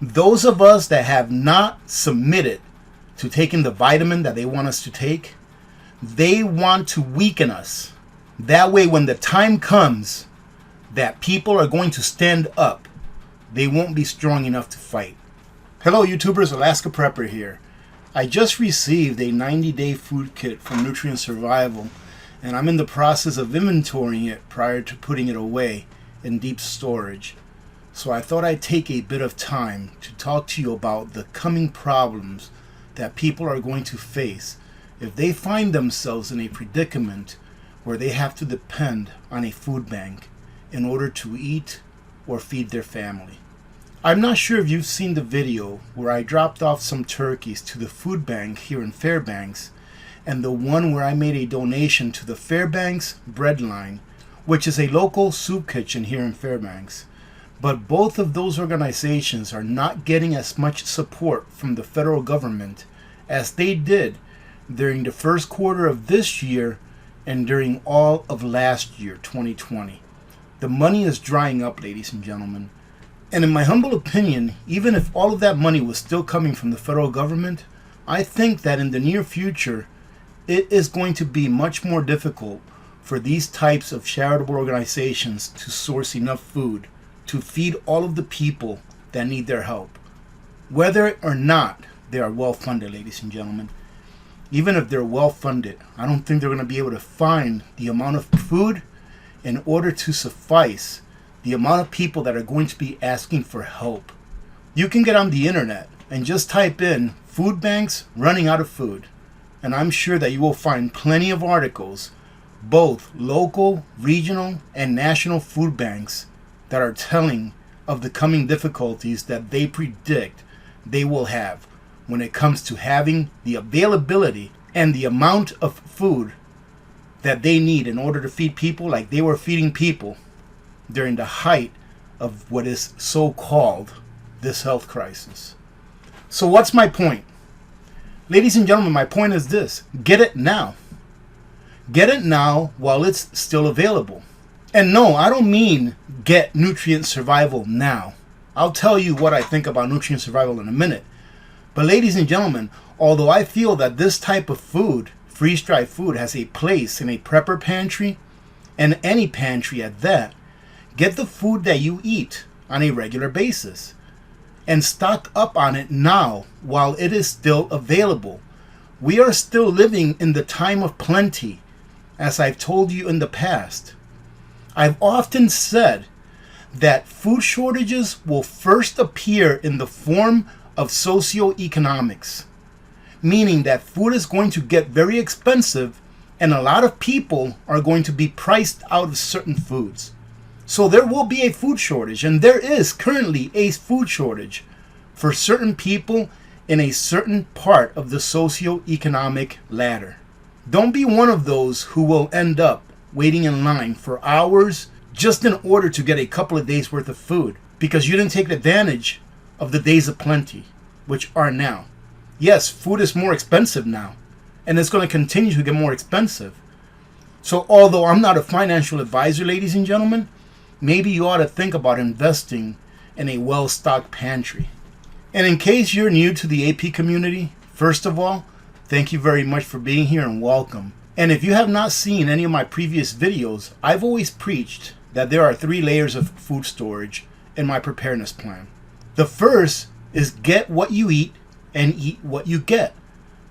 Those of us that have not submitted to taking the vitamin that they want us to take, they want to weaken us. That way, when the time comes that people are going to stand up, they won't be strong enough to fight. Hello YouTubers, Alaska Prepper here. I just received a 90-day food kit from Nutrient Survival, and I'm in the process of inventorying it prior to putting it away in deep storage. So I thought I'd take a bit of time to talk to you about the coming problems that people are going to face if they find themselves in a predicament where they have to depend on a food bank in order to eat or feed their family. I'm not sure if you've seen the video where I dropped off some turkeys to the food bank here in Fairbanks, and the one where I made a donation to the Fairbanks Bread Line, which is a local soup kitchen here in Fairbanks. But both of those organizations are not getting as much support from the federal government as they did during the first quarter of this year and during all of last year, 2020. The money is drying up, ladies and gentlemen. And in my humble opinion, even if all of that money was still coming from the federal government, I think that in the near future, it is going to be much more difficult for these types of charitable organizations to source enough food to feed all of the people that need their help. Whether or not they are well funded, ladies and gentlemen. Even if they're well funded, I don't think they're going to be able to find the amount of food in order to suffice the amount of people that are going to be asking for help. You can get on the internet and just type in food banks running out of food, and I'm sure that you will find plenty of articles, both local, regional, and national food banks, that are telling of the coming difficulties that they predict they will have when it comes to having the availability and the amount of food that they need in order to feed people like they were feeding people during the height of what is so-called this health crisis. So what's my point? Ladies and gentlemen, my point is this: get it now. Get it now while it's still available. And no, I don't mean get Nutrient Survival now. I'll tell you what I think about Nutrient Survival in a minute. But ladies and gentlemen, although I feel that this type of food, freeze-dried food, has a place in a prepper pantry, and any pantry at that, get the food that you eat on a regular basis and stock up on it now while it is still available. We are still living in the time of plenty, as I've told you in the past. I've often said that food shortages will first appear in the form of socioeconomics, meaning that food is going to get very expensive and a lot of people are going to be priced out of certain foods. So there will be a food shortage, and there is currently a food shortage for certain people in a certain part of the socioeconomic ladder. Don't be one of those who will end up waiting in line for hours just in order to get a couple of days worth of food because you didn't take advantage of the days of plenty, which are now. Yes, food is more expensive now, and it's going to continue to get more expensive. So although I'm not a financial advisor, ladies and gentlemen, maybe you ought to think about investing in a well-stocked pantry. And in case you're new to the AP community, first of all, thank you very much for being here and welcome. And if you have not seen any of my previous videos, I've always preached that there are 3 layers of food storage in my preparedness plan. The first is get what you eat and eat what you get.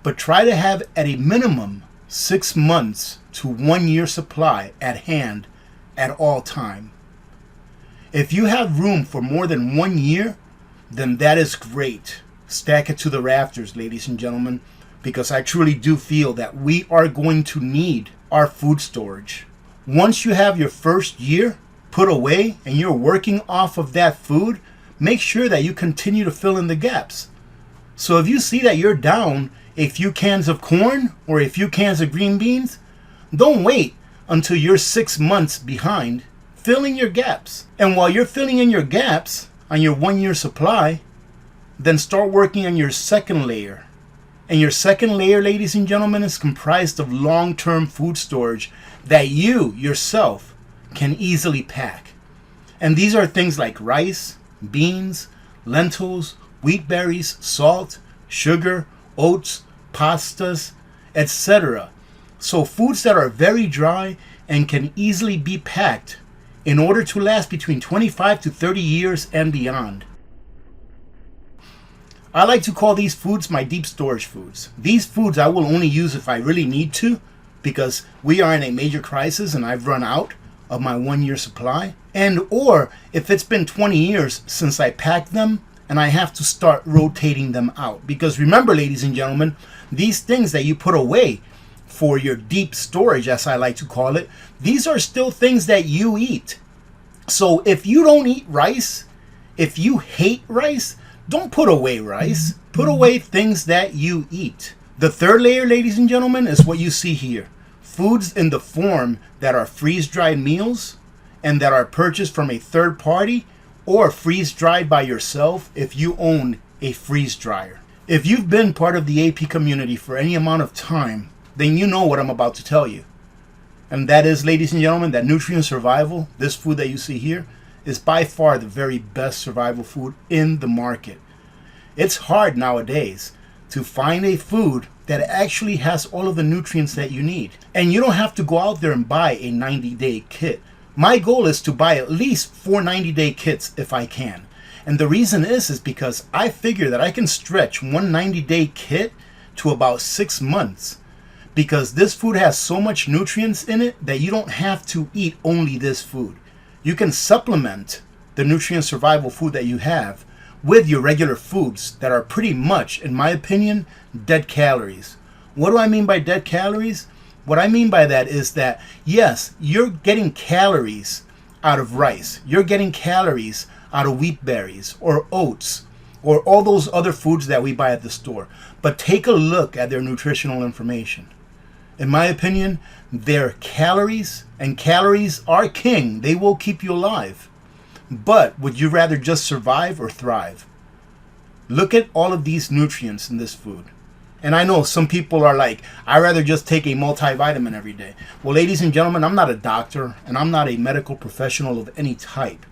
But try to have at a minimum 6 months to 1 year supply at hand at all time. If you have room for more than 1 year, then that is great. Stack it to the rafters, ladies and gentlemen, because I truly do feel that we are going to need our food storage. Once you have your first year put away and you're working off of that food, make sure that you continue to fill in the gaps. So if you see that you're down a few cans of corn or a few cans of green beans, don't wait until you're 6 months behind. Fill in your gaps. And while you're filling in your gaps on your 1 year supply, then start working on your second layer. And your second layer, ladies and gentlemen, is comprised of long-term food storage that you yourself can easily pack. And these are things like rice, beans, lentils, wheat berries, salt, sugar, oats, pastas, etc. So foods that are very dry and can easily be packed in order to last between 25 to 30 years and beyond. I like to call these foods my deep storage foods. These foods I will only use if I really need to, because we are in a major crisis and I've run out of my 1 year supply, and or if it's been 20 years since I packed them and I have to start rotating them out. Because remember, ladies and gentlemen, these things that you put away for your deep storage, as I like to call it, these are still things that you eat. So if you don't eat rice, if you hate rice, don't put away rice. Put away things that you eat. The third layer, ladies and gentlemen, is what you see here. Foods in the form that are freeze-dried meals and that are purchased from a third party or freeze-dried by yourself if you own a freeze dryer. If you've been part of the AP community for any amount of time, then you know what I'm about to tell you. And that is, ladies and gentlemen, that Nutrient Survival, this food that you see here, is by far the very best survival food in the market. It's hard nowadays to find a food that actually has all of the nutrients that you need. And you don't have to go out there and buy a 90-day kit. My goal is to buy at least 4 90-day kits if I can. And the reason is because I figure that I can stretch one 90-day kit to about 6 months. Because this food has so much nutrients in it that you don't have to eat only this food. You can supplement the nutrient survival food that you have with your regular foods that are pretty much, in my opinion, dead calories. What do I mean by dead calories? What I mean by that is that, yes, you're getting calories out of rice. You're getting calories out of wheat berries or oats or all those other foods that we buy at the store. But take a look at their nutritional information. In my opinion, they're calories, and calories are king. They will keep you alive. But would you rather just survive or thrive? Look at all of these nutrients in this food. And I know some people are like, I'd rather just take a multivitamin every day. Well, ladies and gentlemen, I'm not a doctor and I'm not a medical professional of any type.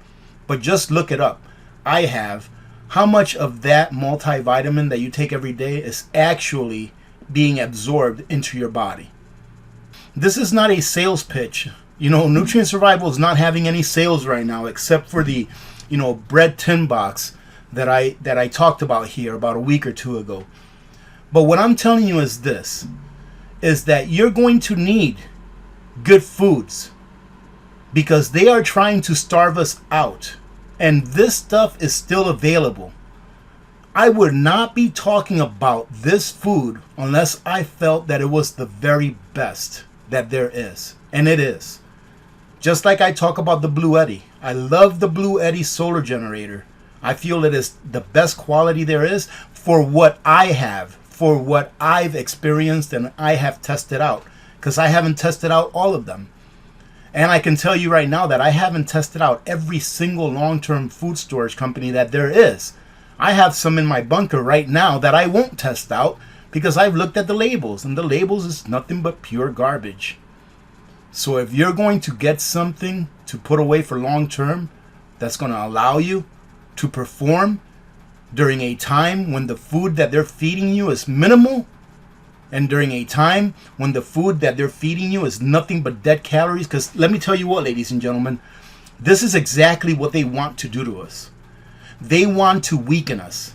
But just look it up. I have. How much of that multivitamin that you take every day is actually being absorbed into your body? This is not a sales pitch. You know, Nutrient Survival is not having any sales right now except for the, bread tin box that I talked about here about a week or two ago. But what I'm telling you is this, is that you're going to need good foods because they are trying to starve us out. And this stuff is still available. I would not be talking about this food unless I felt that it was the very best that there is. And it is. Just like I talk about the Blue Eddy. I love the Blue Eddy solar generator. I feel it is the best quality there is for what I have, for what I've experienced and I have tested out. Because I haven't tested out all of them. And I can tell you right now that I haven't tested out every single long-term food storage company that there is. I have some in my bunker right now that I won't test out because I've looked at the labels, and the labels is nothing but pure garbage. So if you're going to get something to put away for long term that's going to allow you to perform during a time when the food that they're feeding you is minimal, and during a time when the food that they're feeding you is nothing but dead calories, because let me tell you what, ladies and gentlemen, this is exactly what they want to do to us. They want to weaken us.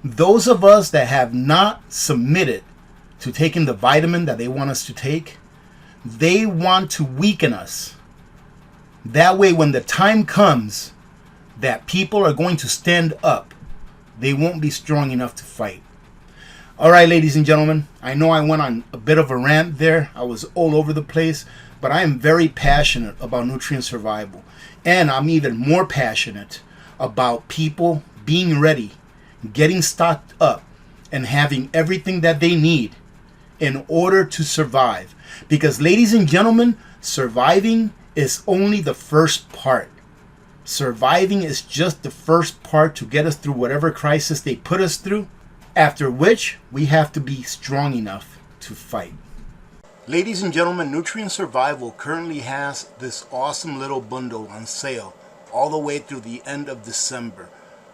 Those of us that have not submitted to taking the vitamin that they want us to take, they want to weaken us. That way, when the time comes that people are going to stand up, they won't be strong enough to fight. All right, ladies and gentlemen, I know I went on a bit of a rant there. I was all over the place, but I am very passionate about nutrient survival. And I'm even more passionate about people being ready, getting stocked up, and having everything that they need in order to survive. Because, ladies and gentlemen, surviving is only the first part. Surviving is just the first part to get us through whatever crisis they put us through, after which we have to be strong enough to fight. Ladies and gentlemen, Nutrient Survival currently has this awesome little bundle on sale all the way through the end of December.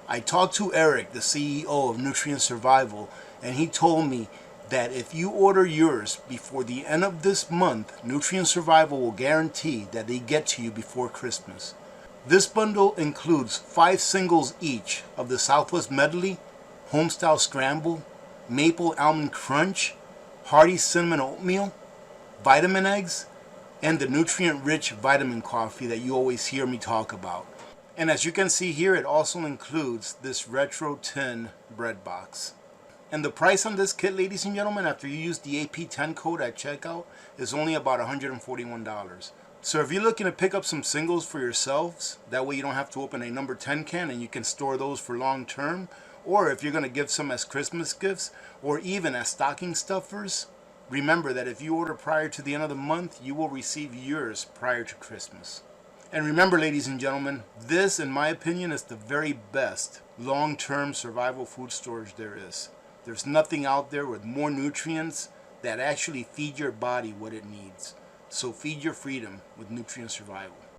I talked to Eric, the CEO of Nutrient Survival, and he told me that if you order yours before the end of this month, Nutrient Survival will guarantee that they get to you before Christmas. This bundle includes 5 singles each of the Southwest Medley, Homestyle Scramble, Maple Almond Crunch, Hearty Cinnamon Oatmeal, vitamin eggs, and the nutrient-rich vitamin coffee that you always hear me talk about. And as you can see here, it also includes this retro tin bread box. And the price on this kit, ladies and gentlemen, after you use the AP10 code at checkout, is only about $141. So if you're looking to pick up some singles for yourselves, that way you don't have to open a number 10 can and you can store those for long term, or if you're going to give some as Christmas gifts or even as stocking stuffers, remember that if you order prior to the end of the month, you will receive yours prior to Christmas. And remember, ladies and gentlemen, this, in my opinion, is the very best long-term survival food storage there is. There's nothing out there with more nutrients that actually feed your body what it needs. So feed your freedom with Nutrient Survival.